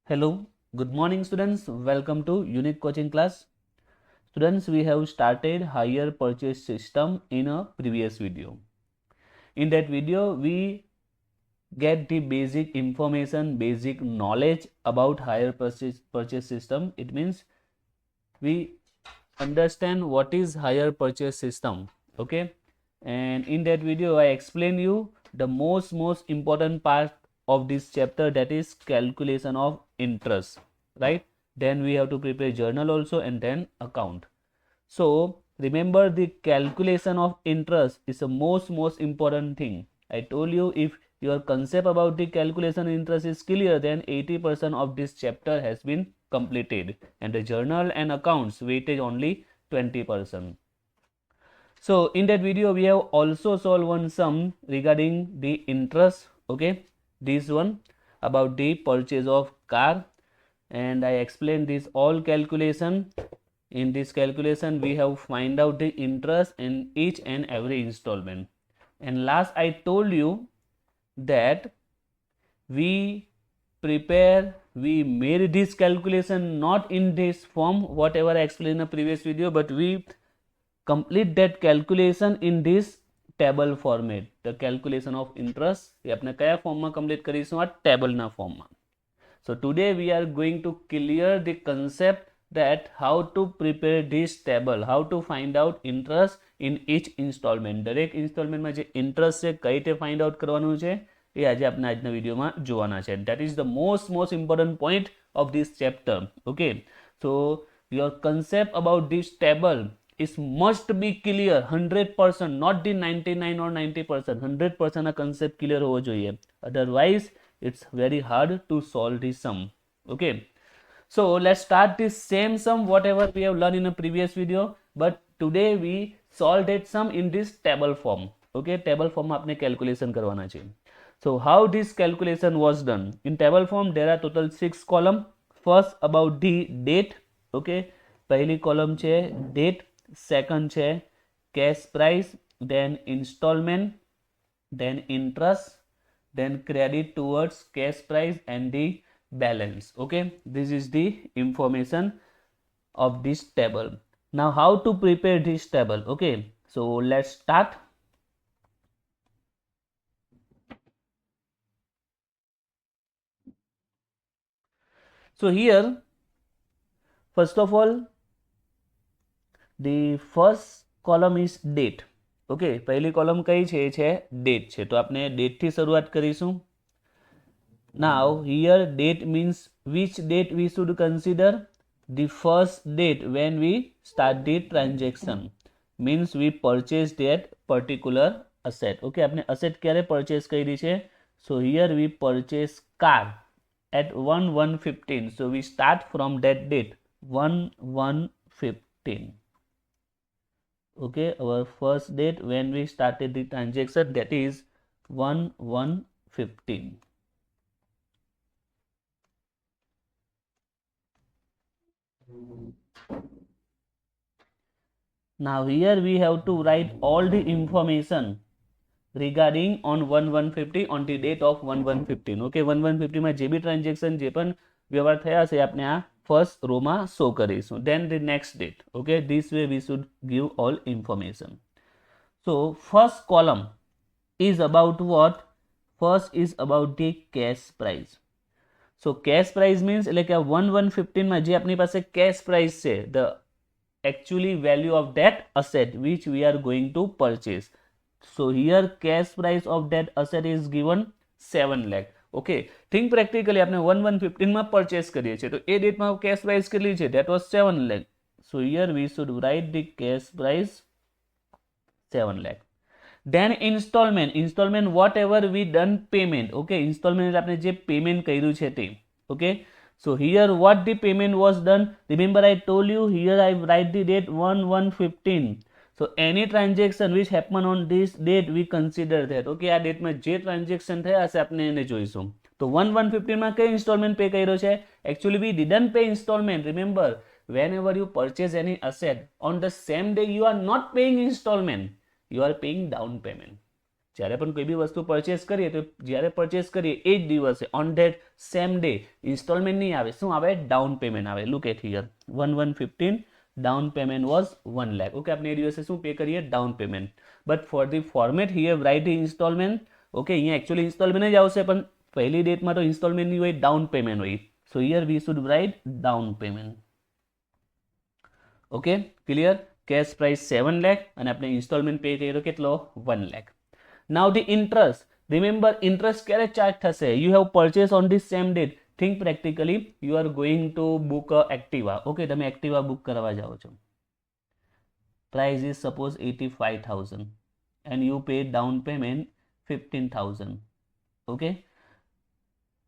Hello, good morning students. Welcome to Unique Coaching class. Students, we have started hire purchase system in a previous video. In that video, we get the basic information, basic knowledge about hire purchase system. It means we understand what is hire purchase system. Okay, and in that video, I explain you the most important part of this chapter, that is calculation of interest, right? Then we have to prepare journal also, and then account. So remember, the calculation of interest is the most important thing. I told you, if your concept about the calculation interest is clear, then 80% of this chapter has been completed, and the journal and accounts weightage only 20%. So in that video, we have also solved one sum regarding the interest. Okay, this one about the purchase of car, and I explained this all calculation. In this calculation, we have find out the interest in each and every installment. And last, I told you that we made this calculation not in this form, whatever I explained in the previous video, but we complete that calculation in this table format. The calculation of interest એ આપણે કયા ફોર્મમાં complete કરીશું? આ ટેબલના ફોર્મમાં. So today we are going to clear the concept that how to prepare this table, how to find out interest in each installment. દરેક installmentમાં જે interest છે કઈ રીતે find out કરવાનું છે એ આજે આપણે આજના વિડીયોમાં જોવાના છે. That is the most important point of this chapter. Okay, so your concept about this table is must be clear 100%, not the 99 or 90%. 100% a concept clear હોવો જોઈએ. Otherwise it's very hard to solve this sum. Okay, so let's start this same sum whatever we have learned in a previous video, but today we solve that sum in this table form. Okay, table form માં આપણે calculation કરવાના છે. So how this calculation was done? In table form there are total 6 column. First about the date. Okay, પહેલી column છે date, second છે cash price, then installment, then interest, then credit towards cash price and the balance. Okay, this is the information of this table. Now how to prepare this table? Okay, so let's start. So here, first of all, the first column is date. Okay, પહેલી column કઈ છે? એ છે date છે, તો આપણે ડેટથી શરૂઆત કરીશું. Now here date means which date we should consider? The first date when we start the transaction, means we purchase that particular asset. Okay, આપણે asset ક્યારે purchase કરી છે? So here we purchase car at 1/1/15. So we start from that date 1/1/15. Okay, our first date when we started the transaction, that is 1/1/15. Now here we have to write all the information regarding on 1/1/15 on the date of 1/1/15. Okay, 1/1/15 માં જે બી transaction જે પણ વ્યવહાર થયા છે આપણે આ first row માં show કરીશું. Then the next date. Okay, this way we should give all information. So first column is about what? First is about the cash price. So cash price means એટલે કે 1/1/15 માં જે આપણી પાસે cash price છે, the actually value of that asset which we are going to purchase. So here cash price of that asset is given 7 lakh. Okay, think practically આપણે 1/1/15 માં purchase કરીએ છીએ, તો એ ડેટમાં કેશ પ્રાઇસ કેટલી છે? That was 7 lakh. So here we should write the cash price 7 lakh. Then installment. Installment whatever we done payment. Okay, installment એટલે આપણે જે પેમેન્ટ કર્યું છે તે. Okay, so here what the payment was done? Remember I told you here I write the date 1/1/15. So any transaction which happen on this date we consider that. Okay, આ ડેટમાં જે transaction થયા હશે આપણે એને જોઈશું. તો 1/1/15 માં કઈ ઇન્સ્ટોલમેન્ટ પે કર્યો છે? Actually we didn't pay installment. Remember, whenever you purchase any asset on the same day you are not paying installment, you are paying down payment. જ્યારે પણ કોઈ બી વસ્તુ પરચેસ કરીએ તો જ્યારે પરચેસ કરીએ એ જ દિવસે on that same day installment નહીં આવે, શું આવે? ડાઉન પેમેન્ટ આવે. Look at here 1115 down payment was 1 lakh. Okay, આપણે એ દિવસે શું પે કરીએ? Down payment. But for the format here write installment. Okay, અહીંયા એકચ્યુઅલી ઇન્સ્ટોલમેન્ટ જ આવશે પણ પહેલી ડેટમાં તો ઇન્સ્ટોલમેન્ટ નહીં હોય, ડાઉન પેમેન્ટ હોય. So here we should write down payment. Okay, clear? Cash price 7 lakh અને આપણે ઇન્સ્ટોલમેન્ટ પે કર્યો કેટલો? 1 lakh. Now the interest. Remember, interest ક્યારે ચાર્જ થશે? You have purchase on the same date. Think practically. You are going to book Activa. Okay, તમે Activa book કરવા જાઓ છો. Price is suppose 85,000 and you pay down payment 15,000. Okay,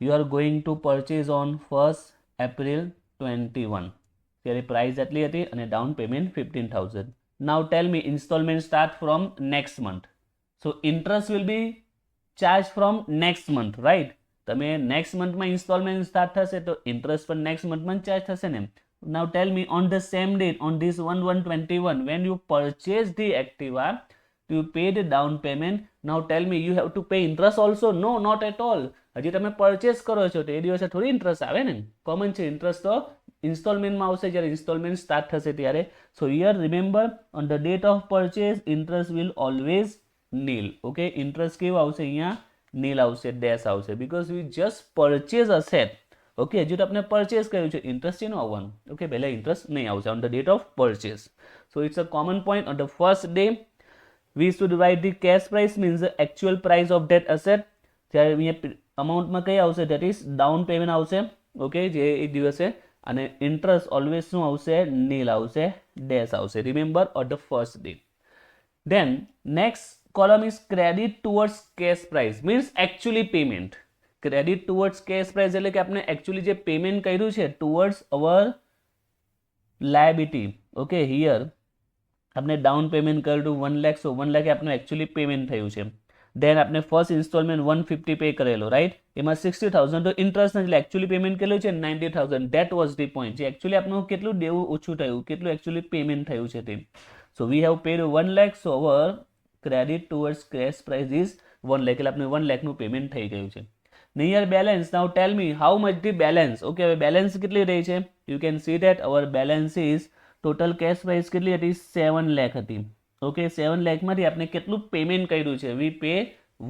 you are going to purchase on 1st April 21. ત્યારે price એટલી હતી અને down payment 15,000. Now tell me, installment start from next month. So interest will be charge from next month, right? તમે next મંથમાં installment start થશે તો interest પણ next મંથમાં charge થશે ને. Now tell me, on the same date, on this 1/1/21, when you purchase the Activa, you pay the down payment. Now tell me, you have to pay interest also? No, not at all. હજી તમે purchase કરો છો તો એ દિવસે થોડી interest આવે ને. Common છે, ઇન્ટરેસ્ટ તો ઇન્સ્ટોલમેન્ટમાં આવશે જ્યારે ઇન્સ્ટોલમેન્ટ સ્ટાર્ટ થશે ત્યારે. So here remember, on the date of purchase interest will always nil. Okay, interest કેવું આવશે? અહીંયા નીલ આવશે, ડેશ આવશે, because we just purchase asset. Okay, હજુ તો આપણે પરચેસ કર્યું છે, ઇન્ટરેસ્ટ એનું આવવાનું. ઓકે, પહેલા ઇન્ટરેસ્ટ નહીં આવશે on the date of purchase. So it's a common point. On the first day we should write the cash price, means the actual price of that asset. ત્યારે અહીંયા અમાઉન્ટમાં કઈ આવશે? ધેટ ઇઝ ડાઉન પેમેન્ટ આવશે. Okay, જે એ દિવસે. અને ઇન્ટરેસ્ટ ઓલવેઝ શું આવશે? નીલ આવશે, ડેશ આવશે. Remember, on the first day. Then next column is credit towards cash price, means actually payment. Credit towards cash price એટલે કે આપણે એકચ્યુઅલી જે પેમેન્ટ કર્યું છે towards our liability. Okay, here આપણે ડાઉન પેમેન્ટ કર્યું 1 લાખ. સો 1 લાખ આપણું એકચ્યુઅલી પેમેન્ટ થયું છે. દેન આપણે ફર્સ્ટ ઇન્સ્ટોલમેન્ટ 150 પે કરેલો, રાઈટ? એમાં 60,000 તો ઇન્ટરેસ્ટ એટલે એકચ્યુઅલી પેમેન્ટ કેટલું છે? 90,000. That was the point. જે એકચ્યુઅલી આપણું કેટલું દેવું ઓછું થયું, કેટલું એકચ્યુઅલી પેમેન્ટ થયું છે તે. So we have paid 1 lakh. So our credit towards cash price is 1 lakh. એટલે આપણે 1 લાખનું પેમેન્ટ થઈ ગયું છે. Near balance. Now tell me how much the balance. Okay, હવે balance કેટલી રહી છે? You can see that our balance is total cash price કેટલી હતી? 7 લાખ હતી. ઓકે, 7 લાખમાંથી આપણે કેટલું પેમેન્ટ કર્યું છે? We pay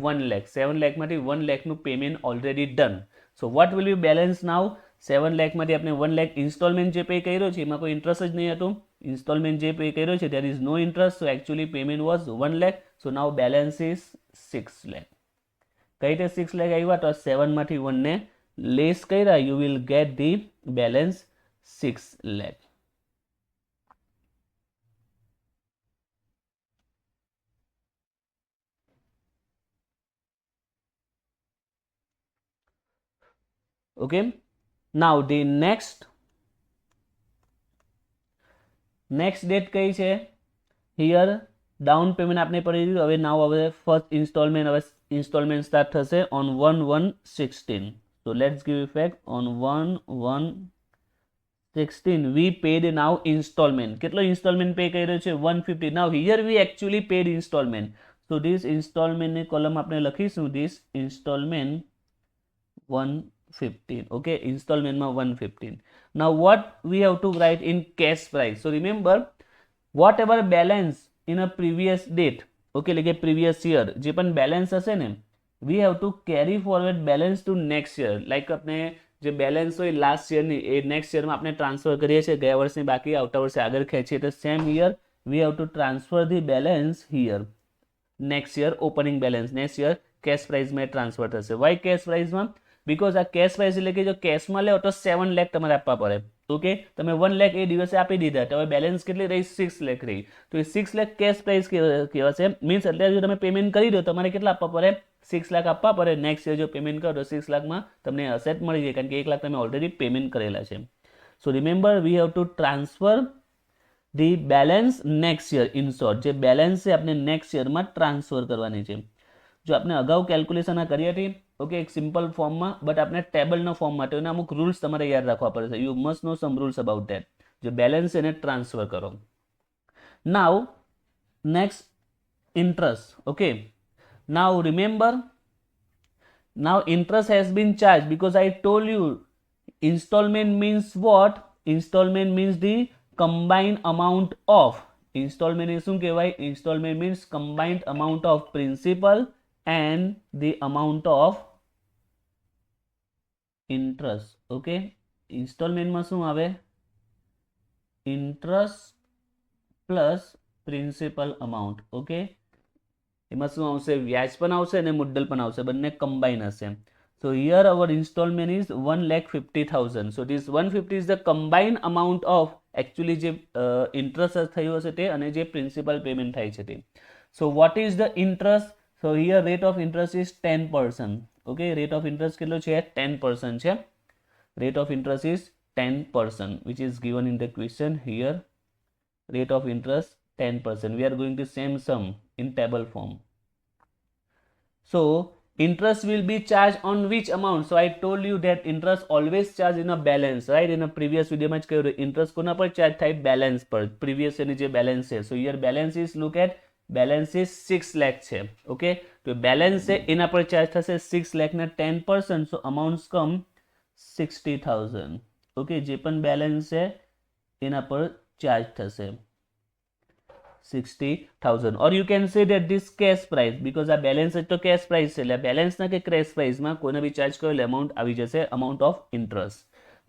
1 lakh. 7 લાખમાંથી 1 લાખનું payment already done. So what will be balance now? 7 લાખમાંથી આપણે 1 લાખ ઇન્સ્ટોલમેન્ટ જે પે કર્યો છે એમાં કોઈ ઇન્ટરેસ્ટ જ નહીં હતું. ઇન્સ્ટોલમેન્ટ જે પે કર્યો છે there is no interest. So actually payment was 1 lakh. So now balance is 6 lakh. કઈ રીતે 6 લાખ આવ્યા? તો 7 માંથી 1 ને લેસ કર્યા, you will get the balance 6 lakh. Okay, now the next date કઈ છે? હિયર ડાઉન પેમેન્ટ આપણે પડી દીધું. હવે નાઉ હવે ફર્સ્ટ ઇન્સ્ટોલમેન્ટ, હવે ઇન્સ્ટોલમેન્ટ સ્ટાર્ટ થશે on 1/1/16. So let's give effect on 1/1/16. We paid now installment. કેટલો ઇન્સ્ટોલમેન્ટ પે કર્યો છે? 150. Now here we actually paid installment. So this installment ની કોલમ આપણે લખીશું this installment 115. Okay, installment માં 115. Now what we have to write in cash price? So remember, whatever balance in a previous date, okay, એટલે કે previous year જે પણ balance હશે ને, we have to carry forward balance to next year. Like આપણે જે balance હોય last યરની એ next યરમાં આપણે ટ્રાન્સફર કરીએ છીએ. ગયા વર્ષની બાકી આવતા વર્ષે આગળ ખેંચીએ તો same year we have to transfer the balance here. Next year opening balance next year cash પ્રાઇસમાં ટ્રાન્સફર થશે. વાય કેશ પ્રાઇસમાં? બીકોઝ આ કેશ પ્રાઇસ એટલે કે જો કેશમાં લેવો તો 7 લાખ તમારે આપવા પડે. ઓકે, તમે 1 લાખ એ દિવસે આપી દીધા તો હવે બેલેન્સ કેટલી રહી? 6 લાખ રહી. તો એ 6 લાખ કેશ પ્રાઇસ કહેવાશે. મીન્સ અત્યારે જો તમે પેમેન્ટ કરી દો તમારે કેટલા આપવા પડે? 6 લાખ આપવા પડે. નેક્સ્ટ યર જો પેમેન્ટ કરો તો 6 લાખમાં તમને અસેટ મળી જાય, કારણ કે 1 લાખ તમે ઓલરેડી પેમેન્ટ કરેલા છે. So remember, we have to transfer the balance next year. In short, જે બેલેન્સ છે આપણે નેક્સ્ટ યરમાં ટ્રાન્સફર કરવાની છે. જો આપણે અગાઉ કેલ્ક્યુલેશન આ કરી હતી, ઓકે, એક સિમ્પલ ફોર્મમાં, બટ આપણે ટેબલના ફોર્મમાં, તો એના અમુક રૂલ્સ તમારે યાદ રાખવા પડશે. You must know some rules about that. જો બેલેન્સ એને ટ્રાન્સફર કરો. Now next interest. Okay, Now remember, now interest has been charged because I told you installment means what? Installment means the combined amount of, installment એ શું કહેવાય? Installment means combined amount of principal and the amount of interest. Okay, installment માં શું આવે? Interest plus principal amount. Okay, એમાં શું આવશે? વ્યાજ પણ આવશે અને મુદ્દલ પણ આવશે, બંને કમ્બાઈન હશે. So here our installment is 1,50,000. So this 150 is the combined amount of actually જે interest થયું હશે તે અને જે principal payment થાય છે તે. So what is the interest? So here rate of interest is 10%. Okay, rate of interest કેટલો છે? 10% છે. Rate of interest is 10%, which is given in the question here. Rate of interest 10%. We are going to same sum in table form. So interest will be charged on which amount? So I told you that interest always charged in a balance, right? In a previous video માં જ કહ્યું interest કોના પર charge થાય? Balance પર. previous એની જે balance છે. So here balance is, look at balance is 6 lakh છે. Okay, તો બેલેન્સ છે એના પર ચાર્જ થશે 6 lakh ના 10%. So amounts come 60,000. Okay, જે પણ બેલેન્સ છે એના પર ચાર્જ થશે 60,000. Or you can say that this cash price, because આ બેલેન્સ જ તો cash price છે, એટલે બેલેન્સ ના કે cash price માં કોઈને બી ચાર્જ કરો એટલે amount આવી જશે, amount of interest.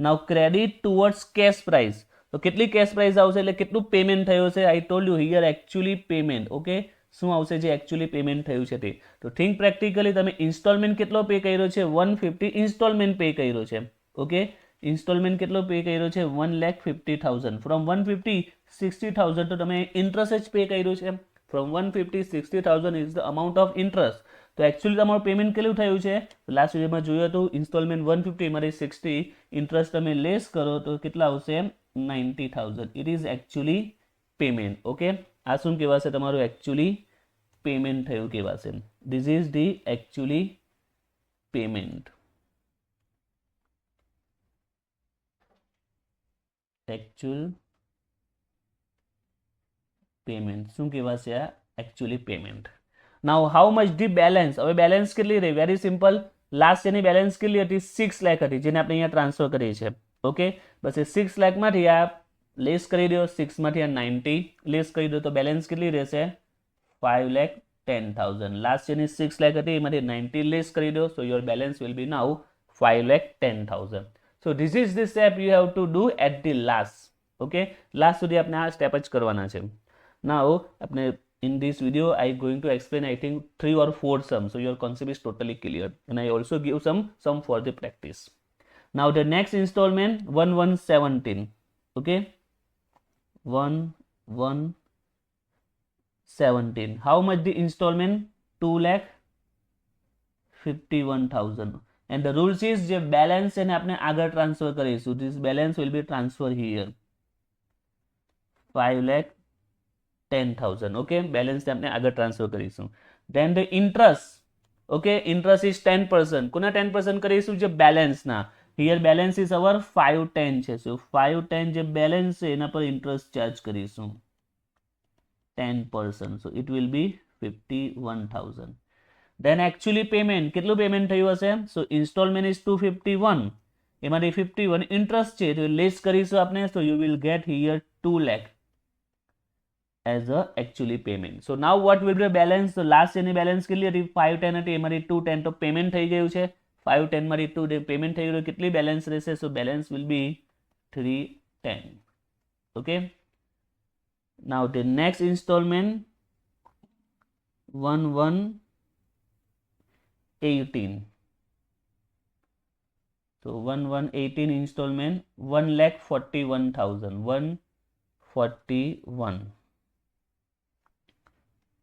Now credit towards cash price. તો કેટલી cash price આવશે એટલે કેટલું પેમેન્ટ થયું છે? I told you here actually payment. Okay, શું આવશે જે actually payment થયું છે તે? તો think practically, તમે installment કેટલો પે કર્યો છે? 150 installment પે કર્યો છે. Okay, installment કેટલો પે કર્યો છે? 1,50,000. From 150 60,000 તો તમે interest જ પે કર્યું છે. From 150 60,000 is the amount of interest. તો actually તમારું પેમેન્ટ કેટલું થયું છે? લાસ્ટ વિડીયોમાં જોયું હતું installment 150 માંથી 60 interest તમે લેસ કરો તો કેટલા આવશે? 90,000. It is actually payment. Okay, આ શું કહેવાશે? તમારું actually payment થયું કહેવાશે. This is the actually payment. Actual payment શું કહેવાશે? આ actually payment. Now how much the balance? હવે બેલેન્સ કેટલી રહી? Very simple. લાસ્ટ એની બેલેન્સ કેટલી હતી? 6 લાખ હતી, જેને આપણે અહીંયા ટ્રાન્સફર કરી છે. ઓકે, બસ એ 6 લાખમાંથી આ લેસ કરી દો, 6 માંથી આ 90 લેસ કરી દો તો બેલેન્સ કેટલી રહેશે? 5,10,000. લાસ્ટ એની 6 લાખ હતી, એમાંથી 90 લેસ કરી દો. So your balance will be now 5,10,000. So this is the step you have to do at the last. Okay, last સુધી આપણે આ સ્ટેપ જ કરવાના છે. Now આપણે in this video I going to explain I think 3 or 4 sums, so your concept is totally clear, and I also give some for the practice. Now the next installment 1117. Okay, 1117. How much the installment? 2,51,000. and the rules is જે balance એને આપણે આગળ transfer કરીશું. this balance will be transferred here 5,10,000. okay, balance આપણે આગળ transfer કરીશું. then the interest, okay, interest is 10%. કોના 10% કરીશું? જે balance ના. here balance is our 510 છે. so 510 જે balance છે એના પર interest charge કરીશું 10%. so it will be 51,000. then actually payment કેટલું પેમેન્ટ થયું હશે? so installment is 251, એમાંથી 51 interest છે તો લેસ કરીશું આપણે. so you will get here 2 lakh as a actually payment. so now what will be the balance? so last year ની balance કેટલી હતી? 510 હતી, એમાંથી 210 તો પેમેન્ટ થઈ ગયું છે. 510 માંથી 2 પેમેન્ટ થઈ ગયું, કેટલી બેલેન્સ રહેશે? so balance will be 310. okay, now the next installment 1118. so 1118 installment 1,41,000.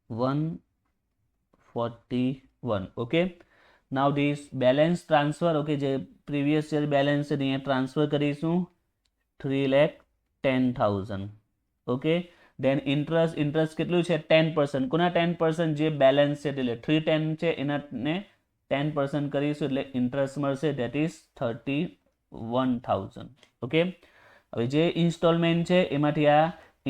141. okay, now this balance transfer. okay, જે previous year balance છે અહીંયા transfer કરીશું 3,10,000. okay, then interest કેટલું છે? 10%. કોના 10%? જે balance છે એટલે 310 છે એનાને 10% કરીશું એટલે interest મળશે, that is 31,000. okay, હવે જે installment છે એમાંથી આ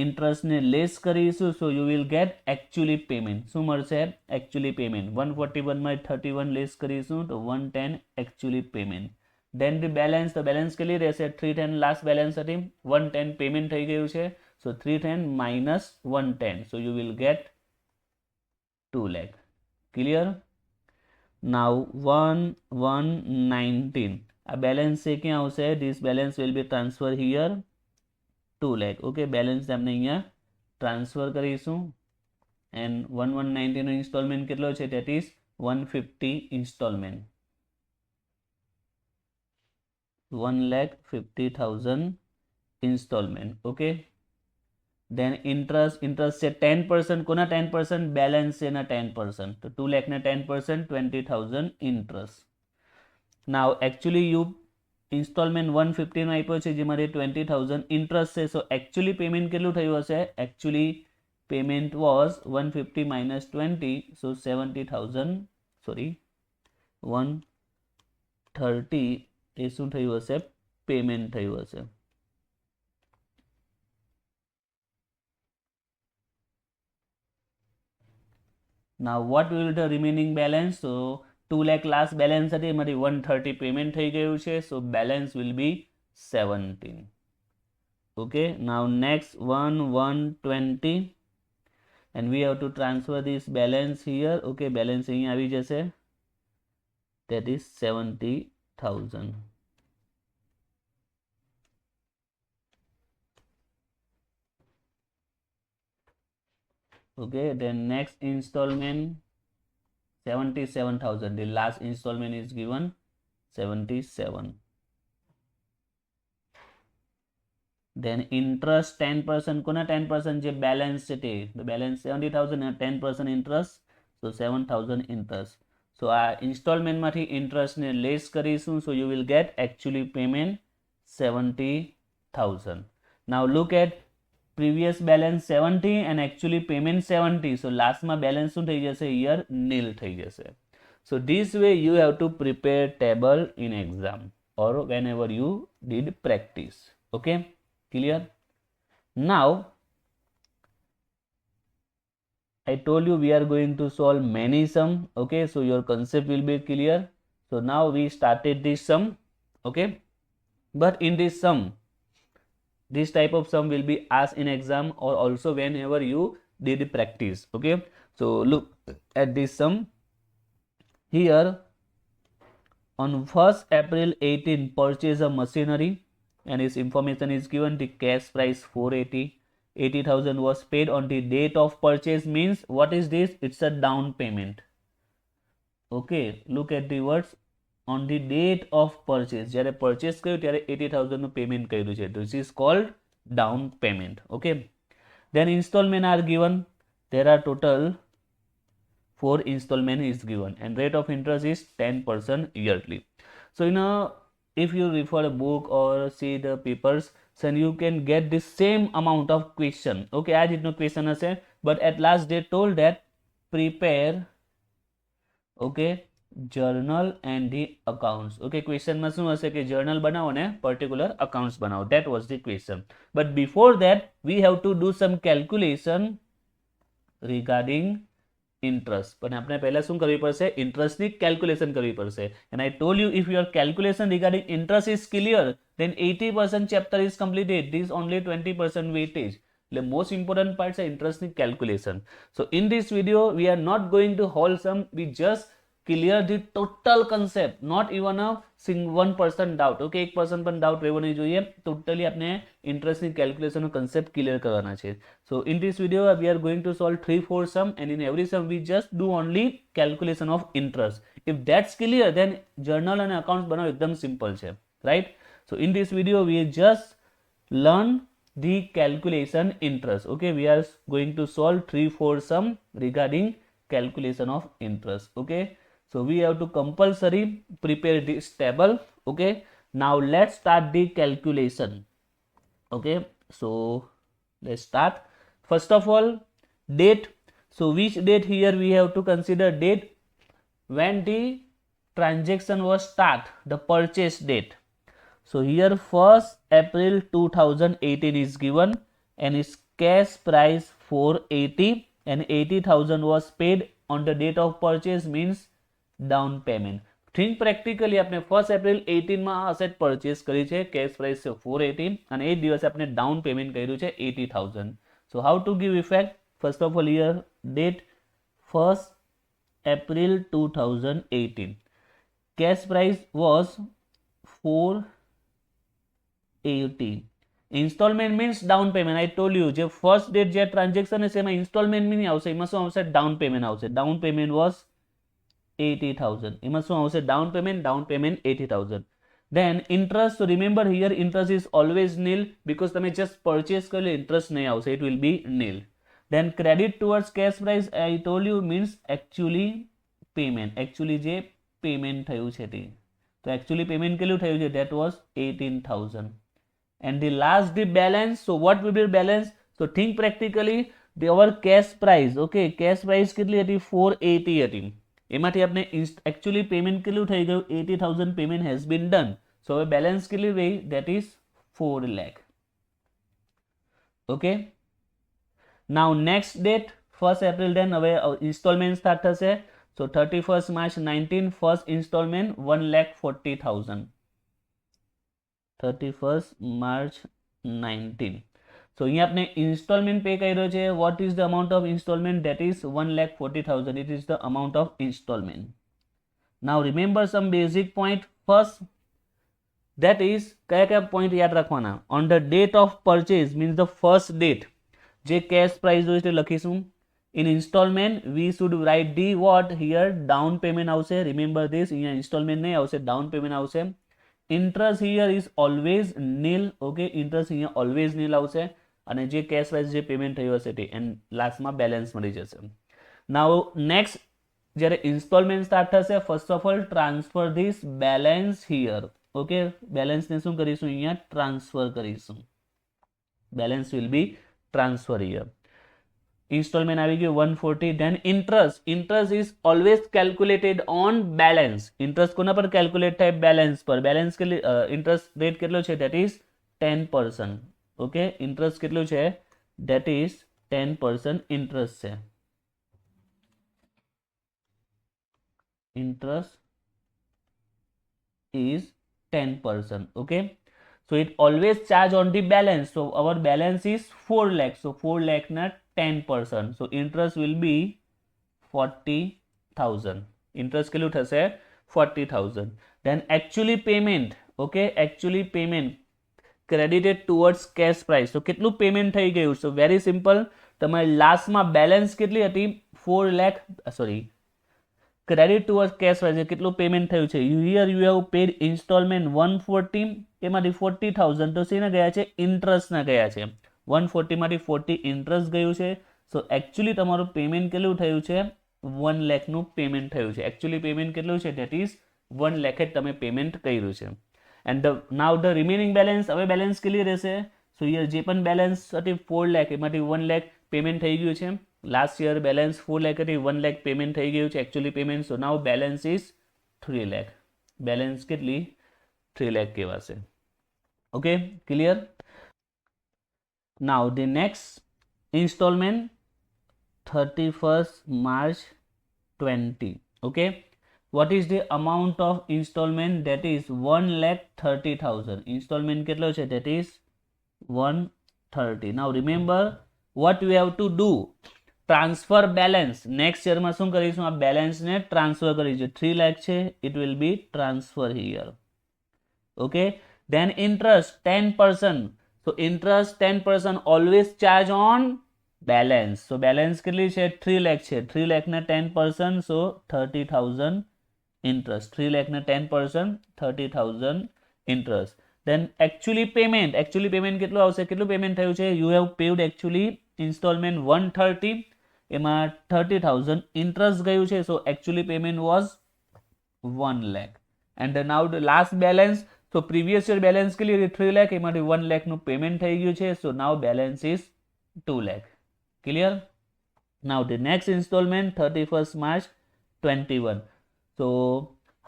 interest ને લેસ કરીશું, so you will get actually payment. શું મળશે? actually payment. 141 માં 31 લેસ કરીશું તો 110 actually payment. then the balance કેટલી રહેશે? 310 લાસ્ટ બેલેન્સ હતી, 110 પેમેન્ટ થઈ ગયું છે, so 310 minus 110, so you will get 2 lakh. clear? now 1119 આ બેલેન્સ છે ક્યાં આવશે? this balance will be transfer here 2 lakh. okay, balance આપણે અહીંયા ટ્રાન્સફર કરીશું and 1190 નો ઇન્સ્ટોલમેન્ટ કેટલો છે? that is 150 installment, 1,50,000 installment. okay, then interest છે 10%. કોના 10%? બેલેન્સ છે એના 10%, તો 2 lakh ના 10% 20,000 interest. now actually you installment 150 નો આપ્યો છે જેમાંથી 20,000 ઇન્ટરેસ્ટ છે, સો એકચ્યુઅલી પેમેન્ટ કેટલું થયું હશે? Actually payment was 150 minus 20, so 70,000, sorry 130 એ શું થયું હશે? પેમેન્ટ થયું હશે. now what will the remaining balance? so 2 lakh last balance હતી એમાંથી 130 પેમેન્ટ થઈ ગયું છે, so balance will be 17. okay, now next 1120 and we have to transfer this balance here. okay, balance અહીં આવી જશે, that is 70,000. okay, then next installment 77,000, the last installment is given 77. then interest 10%, કોના 10%? જે balance છે તે, the balance 70,000 and 10% interest, so 7,000 interest. so આ installment માંથી interest ને લેસ કરીશું, so you will get actually payment 70,000. now look at previous balance 70 and actually payment 70, so last માં balance શું થઈ જશે? here nil થઈ જશે. so this way you have to prepare table in exam or whenever you did practice. okay, clear? now I told you we are going to solve many sum. okay, so your concept will be clear. so now we started this sum. okay, but in this sum this type of sum will be asked in exam or also whenever you did practice. okay, so look at this sum here. on 1st April 18 purchase a machinery and its information is given. the cash price 480, 80,000 was paid on the date of purchase, means what is this? It's a down payment. okay, look at the words on the date of purchase. જ્યારે purchase કર્યું ત્યારે 80,000 નું payment કર્યું છે, this is called down payment. okay, then installment are given. there are total 4 installment is given and rate of interest is 10% yearly. so if you refer a book or see the papers, then you can get the same amount of question. okay, આ રીતનો question હશે, but at last they told that prepare okay journal and the accounts. okay, question માં શું હશે કે journal બનાવો ને particular accounts બનાવો, that was the question. but before that we have to do some calculation regarding interest. પણ આપણે પહેલા શું કરવી પડશે? ઇન્ટરેસ્ટની કેલ્ક્યુલેશન કરવી પડશે. and I told you if your calculation regarding interest is clear, then 80% chapter is completed. this only 20% weightage. The most important part is interest calculation. so in this video we are not going to hold sum, we just clear the total concept, not even a 1% doubt. okay, 1% પણ doubt રહેવો નહીં જોઈએ. totally આપણે interest calculation નો concept clear કરવાના છે. so in this video we are going to solve 3-4 sum and in every sum we just do only calculation of interest. if that's clear then journal and accounts બનાવવું એકદમ simple છે, right? so in this video we just learn the calculation interest. okay, we are going to solve 3-4 sum regarding calculation of interest. okay, so we have to compulsory prepare this table. okay, now let's start the calculation. okay, so let's start. first of all date. so which date? here we have to consider date when the transaction was start, the purchase date. so here 1st April 2018 is given and its cash price 480 and 80,000 was paid on the date of purchase means down payment. Think practically આપણે 1st April 18 માં asset purchase કરી છે, cache price છે 480 અને એ દિવસે આપણે down payment કર્યું છે 80,000. So how to give effect? First of all here date 1st April 2018. Cash price was 480. Installment means down payment. I told you જે first date જે ટ્રાન્ઝેક્શન હશે એમાં ઇન્સ્ટોલમેન્ટ નહીં આવશે, એમાં શું આવશે? ડાઉન પેમેન્ટ આવશે. Down payment was 80,000. એમાં શું આવશે? Down payment 80,000. Then interest, so remember here interest is always nil because તમે just purchase કર્યો, interest નહીં આવશે, it will be nil. Then credit towards cash price, I told you means actually payment. Actually જે payment થયું છે તે, તો actually payment કેટલું થયું છે? That was 18,000. And the last the balance, so what will be balance? So think practically our cash price, okay, cash price કેટલી હતી? 480 હતી. એમાંથી આપણે actually payment કેટલું થઈ ગયું? 80,000 payment has been done. So હવે balance કેટલી રહી? That is 4 lakh. Okay. Now next date 1st April, then હવે installment start થશે. So 31st March 19 first installment 1,40,000. 31st March 19. So here આપણે installment pay કર્યો છે. What is the amount of installment? That is 1,40,000. It is the amount of installment. Now remember some basic point. First, that is કયા point યાદ રાખવાના? On the date of purchase means the first date જે cash price હોય તે લખીશું. In installment we should write the what here? Down payment આવશે. Remember this, here installment નહીં આવશે, down payment આવશે. Interest here is always nil. Okay, interest here always nil આવશે અને જે cash price જે payment થયું હશે તે and last માં balance મળી જશે. Now next જ્યારે installment start થશે, first of all transfer this balance here. Okay, balance ને શું કરીશું? અહીંયા transfer કરીશું. Balance will be transfer here. Installment આવી ગયું 140. Then interest is always calculated on balance. Interest કોના પર calculate થાય? balance પર. balance કેટલી interest rate કેટલો છે? that is 10%. okay, interest કેટલું છે? that is 10% interest છે. interest is 10%. okay, so it always charge on the balance. So our balance is 4 lakh. So 4 lakh na 10%. So interest will be 40,000. interest કેટલું થશે? 40,000. Then actually payment, okay, actually payment credited towards cash price. So કેટલું payment થઈ ગયું? So very simple, તમારે last માં balance કેટલી હતી? 4 lakh, sorry, credit towards cash price કેટલું payment થયું છે? here you have paid installment 140, એમાંથી 40,000 તો શેના ગયા છે? interest ના ગયા છે. 140 માંથી 40 interest ગયું છે. so actually તમારું payment કેટલું થયું છે? 1 lakh નું payment થયું છે. actually payment કેટલું છે? that is 1 lakh જ તમે payment કર્યું છે. and now the remaining balance, હવે balance કેટલી રહેશે? so here જે પણ balance હતી 4 lakh એમાંથી 1 lakh payment થઈ ગયું છે. last year balance 4 lakh હતી, 1 lakh payment થઈ ગયું છે actually payment. so now balance is 3 lakh. balance કેટલી? 3 lakh કહેવાશે. okay, clear? Now the next installment 31st March 20. okay, what is the amount of installment? that is 1,30,000. installment કેટલો છે? that is 130. now remember what we have to do? transfer balance. next year માં શું કરીશું? આ balance ને transfer કરીશું. 3 lakh છે, it will be transfer here. okay, then interest 10%. so interest 10% always charge on balance. so balance કેટલી છે? 3 lakh છે. 3 lakh ને 10%, so 30,000 interest. 3 lakh ને 10%, 30,000 interest. then actually payment કેટલું આવશે? કેટલું payment થયું છે? you have paid actually installment 130, એમાં 30,000 interest ગયું છે. so actually payment was 1 lakh. and now the last balance, so previous year balance કેટલી હતી? 3 lakh, એમાંથી 1 lakh નું payment થઈ ગયું છે. so now balance is 2 lakh. clear? now the next installment 31st March 21. so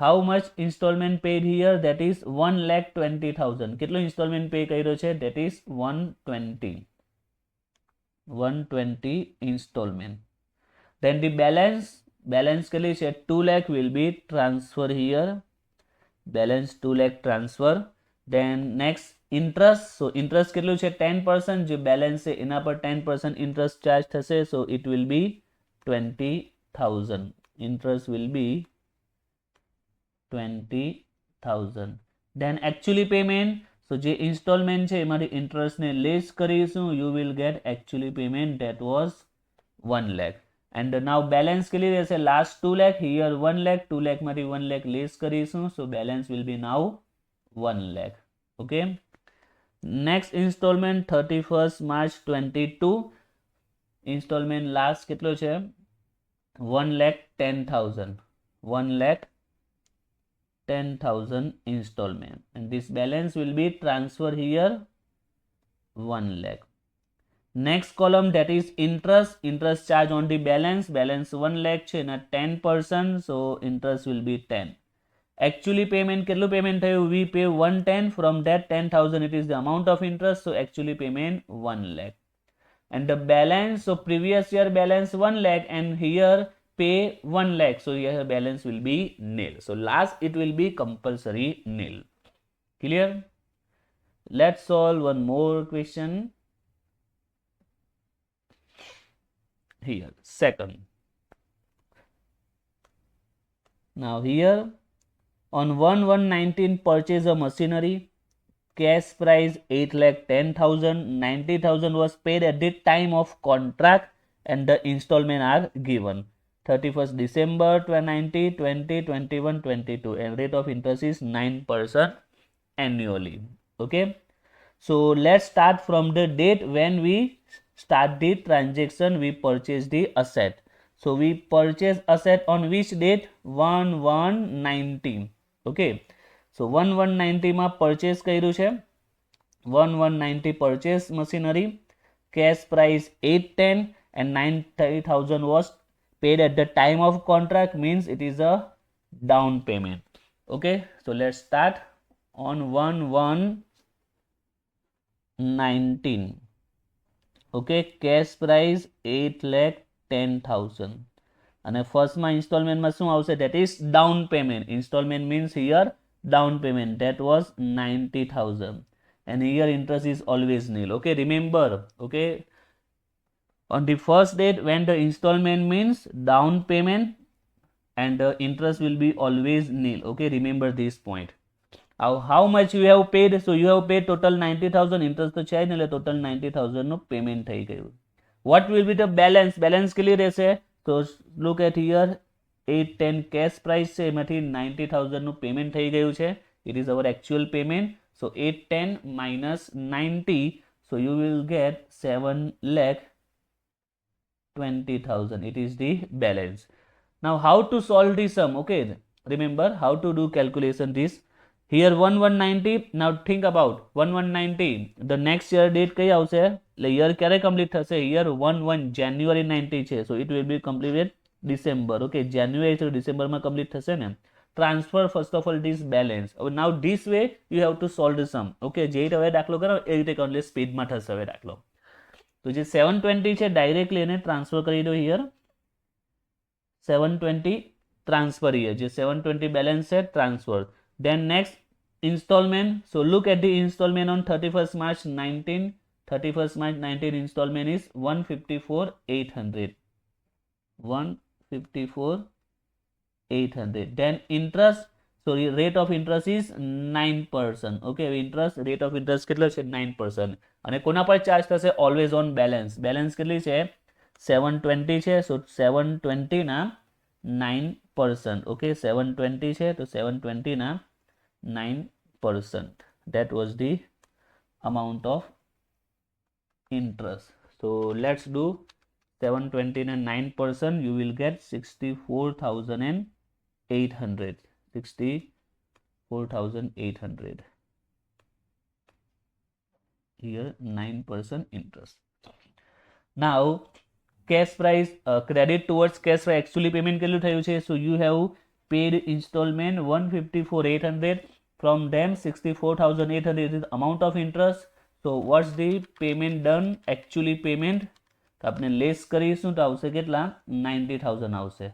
how much installment paid here? that is 1,20,000. કેટલો installment pay કર્યો છે? that is 120. 120 installment. Then the balance के लिए છે 2 lakh will be transfer here, balance 2 lakh transfer. Then next interest, so interest કેટલું છે 10%, જે balance છે એના પર 10% interest charge થશે, so it will be 20,000, interest will be 20,000. Then actually payment, so જે installment છે એમાંથી interest ને less કરીશું, you will get actually payment, that was 1 lakh. And now balance के लिए जैसे last 2 lakh, here 1 lakh, 2 lakh मारी 1 lakh less करीશું, so balance will be now 1 lakh. Okay. Next installment 31st March 22, installment last કેટલો છે 1,10,000, 1,10,000 installment, and this balance will be transfer here 1 lakh. Next column, that is interest charge on the balance 1 lakh છે ના 10%, so interest will be 10. Actually payment કેટલું payment થયું, we pay 110, from that 10,000 it is the amount of interest, so actually payment 1 lakh. And the balance, so previous year balance 1 lakh and here pay 1 lakh, so here balance will be nil, so last it will be compulsory nil. Clear? Let's solve one more question. Here second, now here on 1/1/19 purchase a machinery, cash price 8,10,000, 90,000 was paid at the time of contract and the installment are given 31st December 2019, 20, 21, 22, and rate of interest is 9% annually. Okay, so let's start from the date when we start the transaction, we purchase the asset. So we purchase asset on which date, 1/1/19. Okay, so 1/1/19 માં purchase કર્યું છે, 1/1/19 purchase machinery, cash price 810 and 90,000 was paid at the time of contract, means it is a down payment. Okay, so let's start on 1/1/19. Okay, cash price 8,10,000 અને first માં installment માં શું આવશે, that is down payment. Installment means here down payment, that was 90,000, and here interest is always nil. Okay, remember. Okay, on the first date when the installment means down payment and the interest will be always nil. Okay, remember this point. How much you have paid, so you have paid total 90,000, interest તો છે જ ને, એટલે total 90,000 નું payment થઈ ગયું. What will be the balance? Balance કેટલી રહેશે, so look at here 810 cash price છે, એમાંથી 90,000 નું payment થઈ ગયું છે, it is our actual payment, so 810 minus 90, so you will get 7,20,000, it is the balance. Now how to solve this sum? Okay, remember how to do calculation this. Here 1/1/90, now think about 1/1/90, the next year date કઈ આવશે, એટલે year ક્યારે complete થશે, year 1/1 January 90 છે, so it will be completed December. Okay, January to December માં complete થશે ને. Transfer first of all this balance. Now this way you have to solve the sum. Okay, જે રીતે હવે દાખલો કરો એ રીતે કરો, સ્પીડ માં થશે હવે દાખલો. તો જે 720 છે ડાયરેક્ટલી એને ટ્રાન્સફર કરી દો, here 720 transfer here, જે 720 balance છે transfer. Then next installment, so look at the installment on 31st March 19, 31st March 19 installment is 154,800, 154,800. Then interest, so rate of interest is 9%. Okay, interest rate of interest કેટલો છે 9%, અને કોના પર charge થશે, always on balance. Balance કેટલી છે 720 છે, so 720 ના 9%. Okay, 720 છે તો 720 ના 9%, that was the amount of interest. So let's do 720 na 9%, you will get 64,800, 64,800, here 9% interest. Now cash price, credit towards cash price, actually payment કેટલું થયું છે, so you have paid installment 154,800, from them 64,800 is the amount of interest. So what's the payment done, actually payment, તો આપણે less કરીશું તો આવશે કેટલા 90,000 આવશે.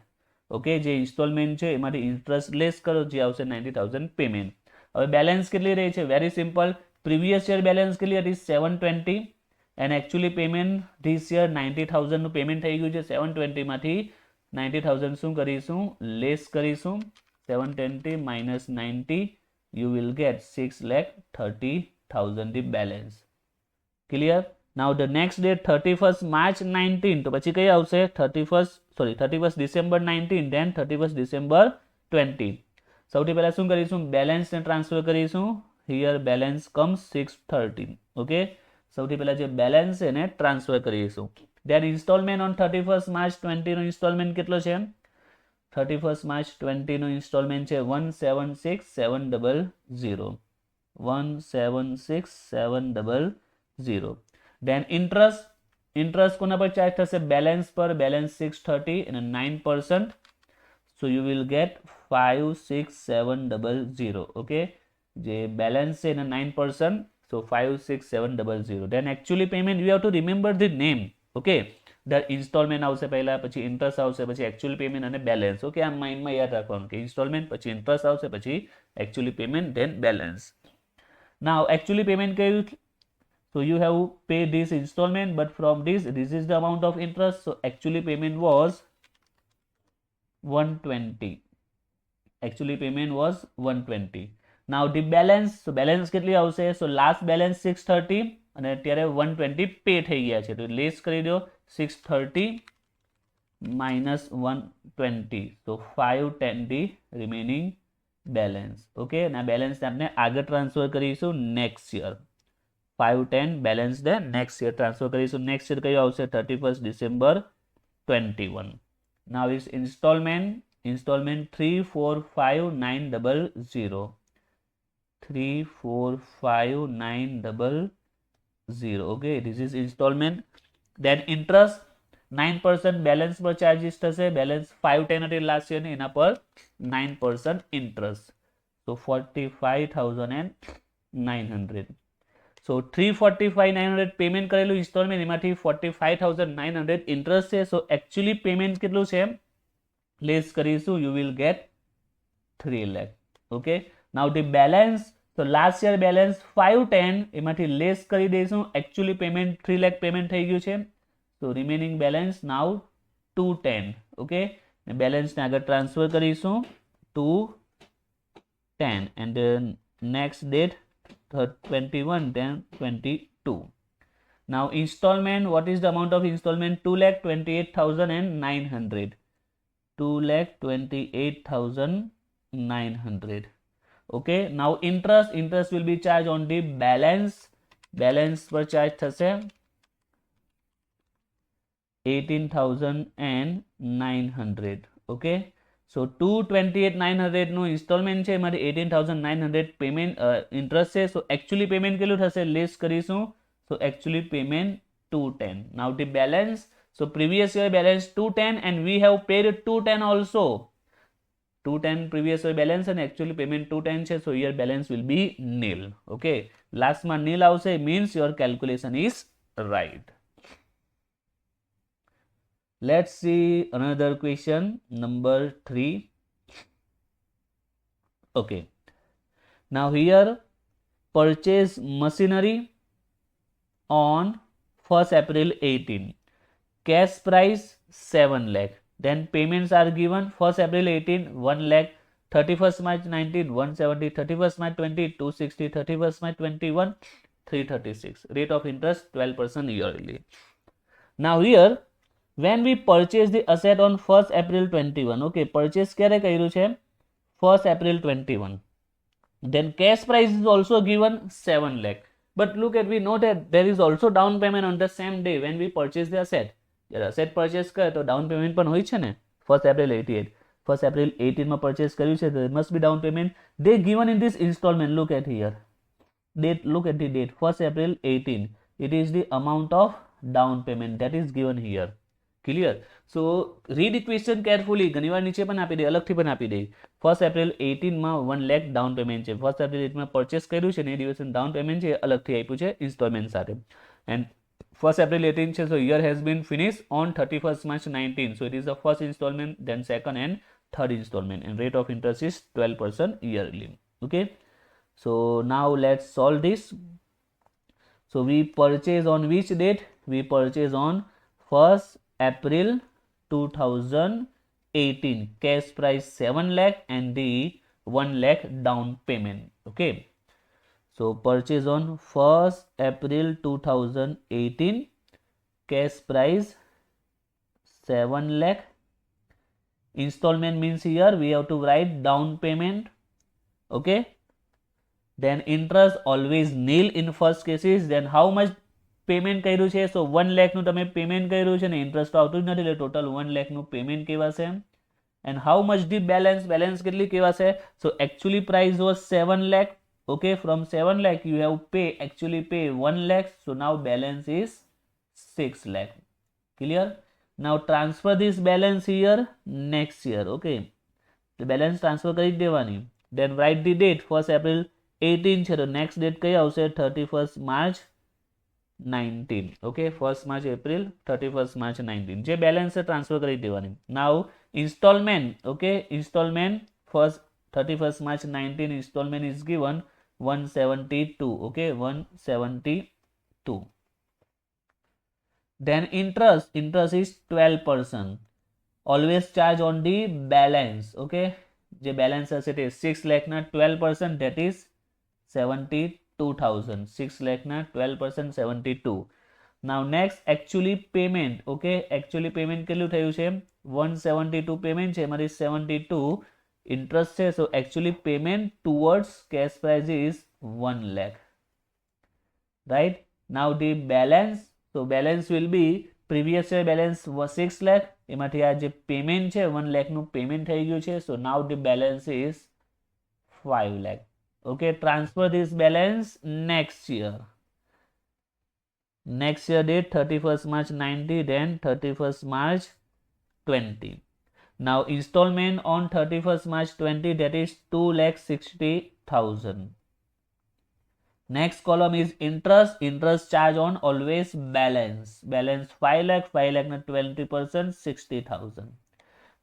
ઓકે, જે ઇન્સ્ટોલમેન્ટ છે એમાંથી ઇન્ટરેસ્ટ લેસ કરો જે આવશે 90,000 પેમેન્ટ. હવે બેલેન્સ કેટલી રહી છે? Very simple. Previous year balance કેટલી હતી? 720 and actually payment this year 90,000 નું પેમેન્ટ થઈ ગયું છે. 720 માંથી 90,000 શું કરીશું? લેસ કરીશું. 720 minus 90 you will get 6,30,000 the balance. Clear? Now the next date 31st March 19 તો પછી કઈ આવશે? 31st December 19 then 31st December 20. સૌથી પહેલા શું કરીશું? બેલેન્સ ને ટ્રાન્સફર કરીશું. here balance comes 630. ઓકે, સૌથી પહેલા જે બેલેન્સ છે એને ટ્રાન્સફર કરીશું. then installment on 31st March 20 નો ઇન્સ્ટોલમેન્ટ કેટલો છે? 31st March 20 નો ઇન્સ્ટોલમેન્ટ છે 176,700. 176,700. then interest કોના પર ચાર્જ થશે? બેલેન્સ પર. બેલેન્સ 630 અને 9%. so you will get 56700. Okay, જે બેલેન્સ છે એના 9%, so 56700. then actually payment you have to remember the name. Okay, the installment આવશે પહેલા, પછી ઇન્ટરેસ્ટ આવશે, પછી એકચ્યુઅલ પેમેન્ટ અને બેલેન્સ. ઓકે, આ માઇન્ડમાં યાદ રાખવાનું કે ઇન્સ્ટોલમેન્ટ, પછી ઇન્ટરેસ્ટ આવશે, પછી એકચ્યુઅલી પેમેન્ટ, ધેન બેલેન્સ. નાઉ એકચ્યુઅલી પેમેન્ટ કયું? so you have paid this installment but from this is the amount of interest, so actually payment was 120. actually payment was 120. now the balance, so balance કેટલી આવશે? so last balance 630 અને અત્યારે 120 pay થઈ ગયા છે તો less કરી દો. 630 minus 120, so 510 the remaining balance. Okay, અને આ બેલેન્સ આપણે આગળ ટ્રાન્સફર કરીશું નેક્સ્ટ યર. 510 બેલેન્સ ને નેક્સ્ટ યર ટ્રાન્સફર કરીશું. નેક્સ્ટ યર કયું આવશે? 31st December 21. now is installment 345,900. 345,900. okay, this is installment. then interest 9% balance પર ચાર્જીસ થશે. બેલેન્સ 510 હતી લાસ્ટ યર ની, એના પર 9% ઇન્ટરેસ્ટ, so 45,900. so 345,900 પેમેન્ટ કરેલું ઇન્સ્ટોલમેન્ટ, એમાંથી 45,900 ઇન્ટરેસ્ટ છે. so actually પેમેન્ટ કેટલું છે? લેસ કરીશું, you will get 3 lakh. okay, now the balance, so last year balance 510, એમાંથી લેસ કરી દઈશું. actually payment 3 lakh પેમેન્ટ થઈ ગયું છે, so remaining balance now 210. okay, balance ને આગળ ટ્રાન્સફર કરીશું 210 and then next date 21 then 22. now installment, what is the amount of installment? 2,28,900. 2,28,900. okay, now interest will be charged on the balance પર charge થશે 18,900. okay, so 228,900 નું installment છે, એમાંથી 18,900 payment interest છે. so actually payment કેટલું થશે? Less કરીશું, so actually payment 210. now the balance, so previous year balance 210 and we have paid 210 also. 210 previous year balance and actually payment 210 છે, so here balance will be nil. okay, last માં nil આવશે, means your calculation is right. let's see another question, number 3. okay, now here purchase machinery on 1st April 18, cash price 7 lakh. then payments are given 1st April 18 1 lakh, 31st March 19 170, 31st March 20 260, 31st March 21 336. rate of interest 12% yearly. now here when we purchase the asset on 1st April 21, okay, purchase ક્યારે કર્યું છે? 1st April 21. then cash price is also given 7 lakh, but look at, we know that there is also down payment on the same day when we purchase the asset. જ્યારે asset purchase કરે તો down payment પણ હોય છે ને. 1st April 88, 1st April 18 માં purchase કર્યું છે, there must be down payment. they given in this installment, look at here, date, look at the date, 1st April 18, it is the amount of down payment that is given here. clear? so read the question carefully. ઘણીવાર નીચે પણ આપી દે, અલગથી પણ આપી દે. 1st April 18 માં 1 lakh down payment છે. 1st April 18 માં purchase કર્યું છે ને એ દિવસે down payment છે, અલગથી આપ્યું છે installment સાથે. and 1st April 18 છે, so year has been finished on 31st March 19. So it is the first installment, then second and third installment, and rate of interest is 12% yearly. Okay, so now let's solve this. So we purchase on which date? We purchase on 1st April 2018. Cash price 7 lakh and the 1 lakh down payment. Okay. So purchase on 1st April 2018, cash price 7 lakh. Installment means here we have to write down payment. Okay. Then interest always nil in first cases. Then how much payment કર્યું છે? So 1 lakh નું તમે payment કર્યું છે ને interest આવતું જ નથી, એટલે total 1 lakh નું payment કહેવાશે. And how much the balance? Balance કેટલી કહેવાશે? So actually price was 7 lakh. Okay, from 7 lakh you have actually pay 1 lakh. So now balance is 6 lakh. Clear? Now transfer this balance here next year. Okay, the balance transfer કરી દેવાની. Then write the date 1st April 18 છે, તો next date કઈ આવશે? 31st March 19. Okay, 1st March April 31st March 19. જે balance છે transfer કરી દેવાની. Now installment. Okay, installment 31st March 19 installment is given 172. Okay, 172. Then interest is 12%. Always charge on the balance. Okay, the balance હશે તે 6 lakh ના 12%, that is 72,000. 6 lakh ના 12% 72. Now next actually payment. Okay, actually payment કેટલું થયું છે? 172 payment છે, એમાંથી 72 interest છે. So actually payment towards cash price is 1 lakh. Right? Now the balance. So balance will be previous year balance was 6 lakh. એમાંથી આ જે payment છે 1 lakh નું payment થઈ ગયું છે. So now the balance is 5 lakh. Okay, transfer this balance next year. Next year date 31st March 90, then 31st March 20. Now installment on 31st March 20, that is 2,60,000. Next column is interest. Interest charge on always balance. Balance 5 lakh, 5 lakh na 20%, 60,000.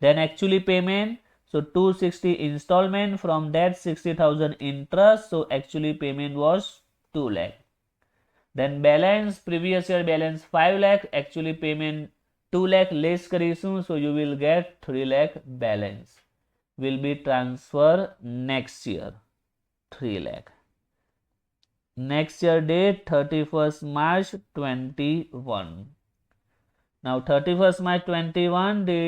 Then actually payment. So 260 installment, from that 60,000 interest. So actually payment was 2 lakh. Then balance, previous year balance 5 lakh, actually payment 2 lakh less કરીશું. So you will get 3 lakh balance. Will be transfer next year 3 lakh. Next year date 31st March 21. Now 31st March 21, the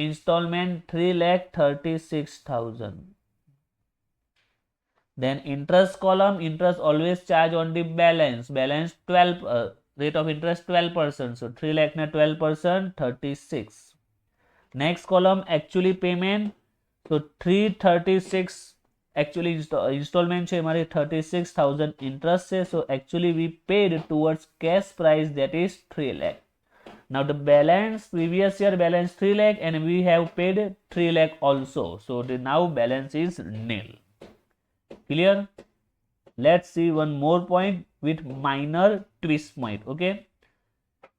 installment 3,36,000. Then interest column, interest always charge on the balance. Balance 12, rate of interest 12%. So 3 lakh na 12%, 36. Next column actually payment. So 336 actually installment છે મારી 36,000 interest છે. So actually we paid towards cash price, that is 3 lakh. Now the balance, previous year balance 3 lakh and we have paid 3 lakh also. So the now balance is nil. Clear? Let's see one more point with minor twist point. Okay,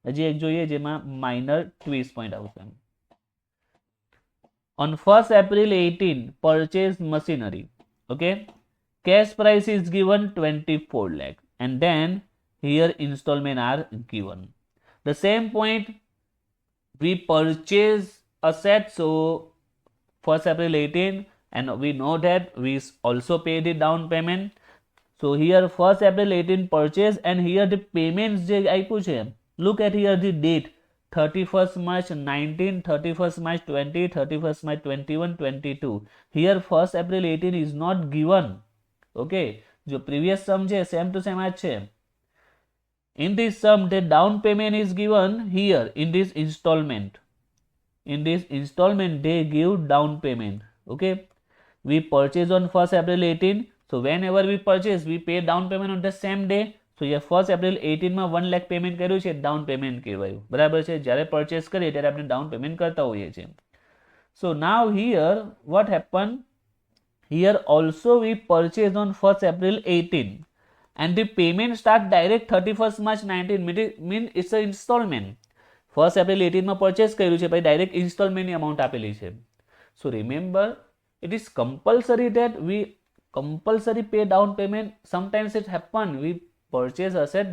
હજી એક જોઈએ જેમાં minor twist point આવશે. On 1st April 18, purchase machinery. Okay, cash price is given 24 lakh and then here installment are given. The same point, we purchase asset. So 1st April 18, and we know that we also pay the down payment. So here 1st April 18 purchase, and here the payments જે આપ્યું છે. Look at here the date 31st March 19, 31st March 20, 31st March 21, 22. Here 1st April 18 is not given. Okay, जो previous sum છે same to same જ છે. In this sum the down payment is given here in this installment. In this installment they give down payment. Okay, we purchase on 1st April 18. So whenever we purchase, we pay down payment on the same day. So here 1st April 18 માં 1 lakh payment કર્યું છે, down payment કહેવાયું. બરાબર છે? જ્યારે purchase કરીએ ત્યારે આપણે down payment કરતા હોઈએ છીએ. So now here what happened? Here also we purchase on 1st April 18. and the payment start direct 31st March 19 mean it's a installment. 1st April 18 માં purchase કર્યું છે, પછી direct installment ની amount આપેલી છે. So remember, it is compulsory that we compulsory pay down payment. Sometimes it happen we purchase asset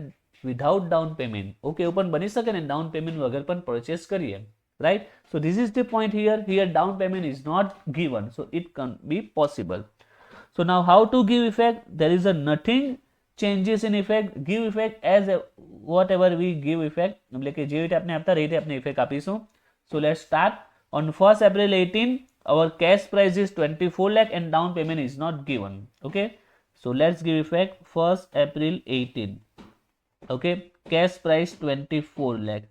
without down payment. Okay, open બની શકે ને down payment વગર પણ purchase કરીએ, right? So this is the point here. Here down payment is not given, so it can be possible. So now how to give effect? There is a nothing changes in effect. Give effect as a, whatever we give effect, એટલે કે જે રીતે આપણે આપતા રીતે આપણે effect આપીશું. So let's start. On 1st April 18, our cash price is 24 lakh and down payment is not given. Okay, so let's give effect 1st April 18. Okay, cash price 24 lakh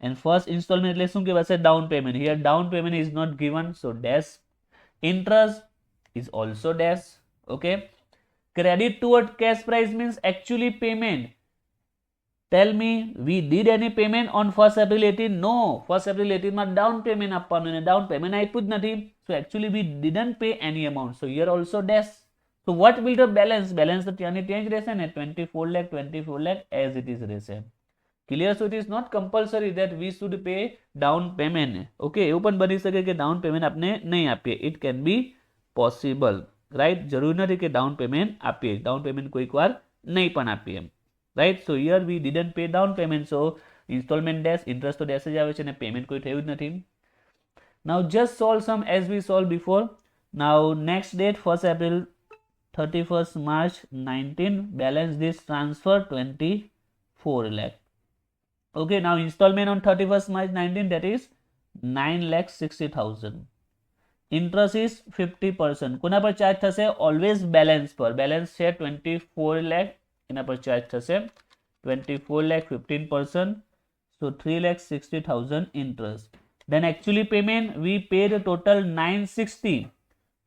and first installment એટલે શું કહેવાશે? down payment. Here down payment is not given, so dash. Interest is also dash. Okay, credit toward cash price means actually payment. Tell me, we did any payment on 1st April 18? No, 1st April 18 માં down payment આપવાનું અને down payment આપ્યું જ નથી. So actually we didn't pay any amount. So here also dash. So what will the balance? Balance તો ત્યાંની ત્યાં જ રહેશે ને, 24 lakh as it is રહેશે. Clear? So it is not compulsory that we should pay down payment. Okay, એવું પણ બની શકે કે down payment આપણે નહીં આપીએ. It can be possible, right? જરૂર નથી કે down payment આપીએ. Down payment કોઈક વાર નહીં પણ આપીએ, right? So here we didn't pay down payment, so installment dash, interest તો dash જ આવે છે અને payment કોઈ થયું જ નથી. Now just solve some as we solved before. Now next date 1st April 31st March 19, balance this transfer 24 lakh. Okay, now installment on 31st March 19, that is 9,60,000. Interest is 50%. કોના પર ચાર્જ થશે? Always balance પર. Balance છે 24 લાખ, એના પર charge થશે 24 lakh 15%, so 3,60,000 interest. Then actually payment we paid a total 960.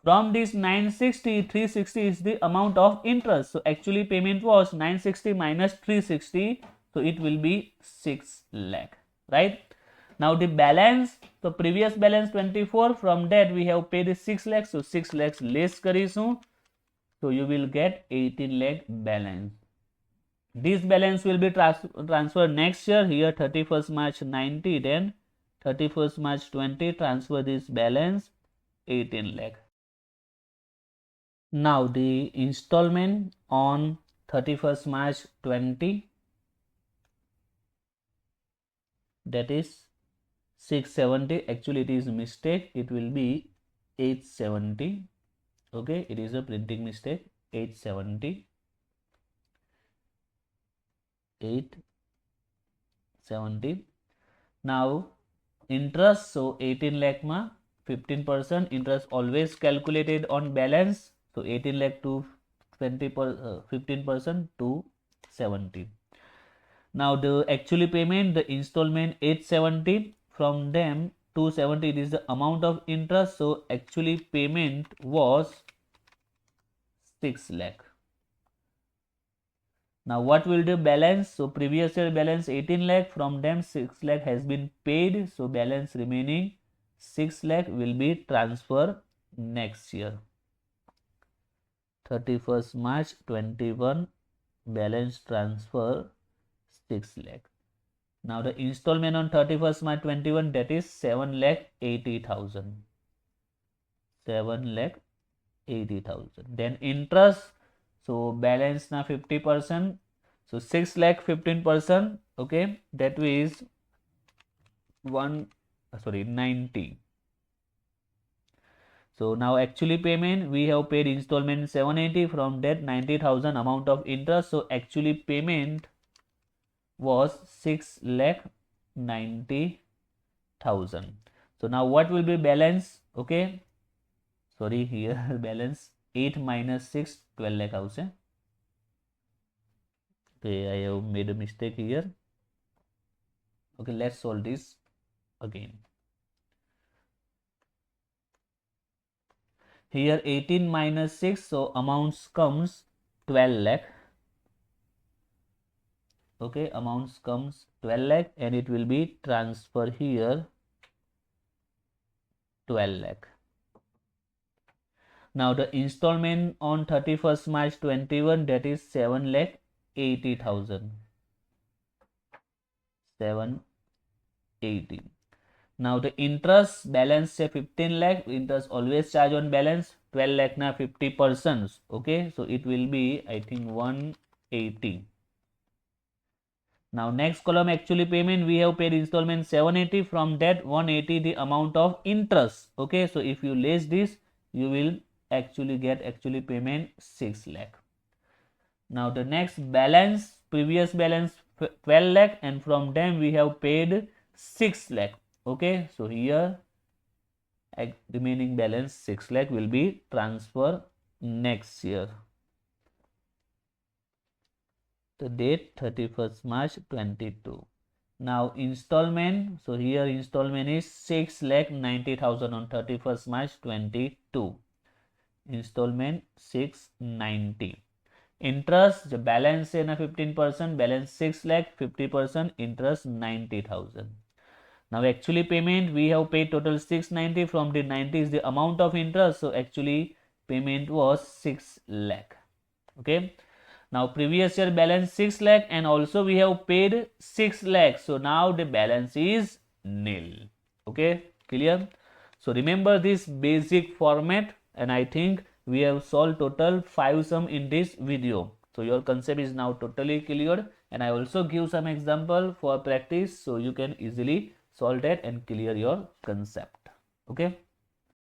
From this 960, 360 is the amount of interest. So actually payment was 960 minus 360, so it will be 6 lakh, right? Now the balance, so previous balance 24, from that we have paid 6 lakhs, so 6 lakhs less કરીશું, so you will get 18 lakh balance. This balance will be transferred next year. Here 31st March 90, then 31st March 20, transfer this balance 18 lakh. Now the installment on 31st March 20, that is 670. Actually it is mistake, it will be 870. Okay, it is a printing mistake. 870. 870. Now interest, so 18 lakh ma 15%. Interest always calculated on balance, so 18 lakh to 15% to 70. Now the actually payment, the installment 870, from them 270, it is the amount of interest, so actually payment was 6 lakh. Now what will the balance? So previous year balance 18 lakh, from them 6 lakh has been paid, so balance remaining 6 lakh will be transferred next year. 31st March 21, balance transfer 6 lakh. Now the installment on 31st March 21, that is 7,80,000. 7,80,000. Then interest, so balance na 50%, so 6 lakh 15%. Okay, that is 90. So now actually payment, we have paid installment 780, from that 90,000 amount of interest, so actually payment was 6,90,000. So now what will be balance? Okay, sorry, here balance 8 minus 6, 12 lakh આવશે. Okay, I have made a mistake here. Okay, let's solve this again. Here 18 minus 6, so amounts comes 12 lakh. Okay, amounts comes 12 lakh and it will be transfer here 12 lakh. Now the installment on 31st March 21, that is 7,80,000. 780. Now the interest balance say 15 lakh, interest always charge on balance, 12 lakh na 50%. Okay, so it will be I think 180. Now next column actually payment, we have paid installment 780, from that 180 the amount of interest. Okay, so if you less this, you will actually get actually payment 6 lakh. Now the next balance, previous balance 12 lakh, and from them we have paid 6 lakh. Okay, so here remaining balance 6 lakh will be transfer next year. The date 31st March 22. Now installment, so here installment is 6,90,000 on 31st March 22. Installment 690. Interest, the balance is 15%, balance 6 lakh, 50%, interest 90,000. Now actually payment, we have paid total 690, from the 90 is the amount of interest, so actually payment was 6 lakh. Okay. Now previous year balance 6 lakh, and also we have paid 6 lakh, so now the balance is nil. Okay, clear? So remember this basic format, and I think we have solved total 5 sum in this video. So your concept is now totally clear, and I also give some example for practice, so you can easily solve that and clear your concept. Okay.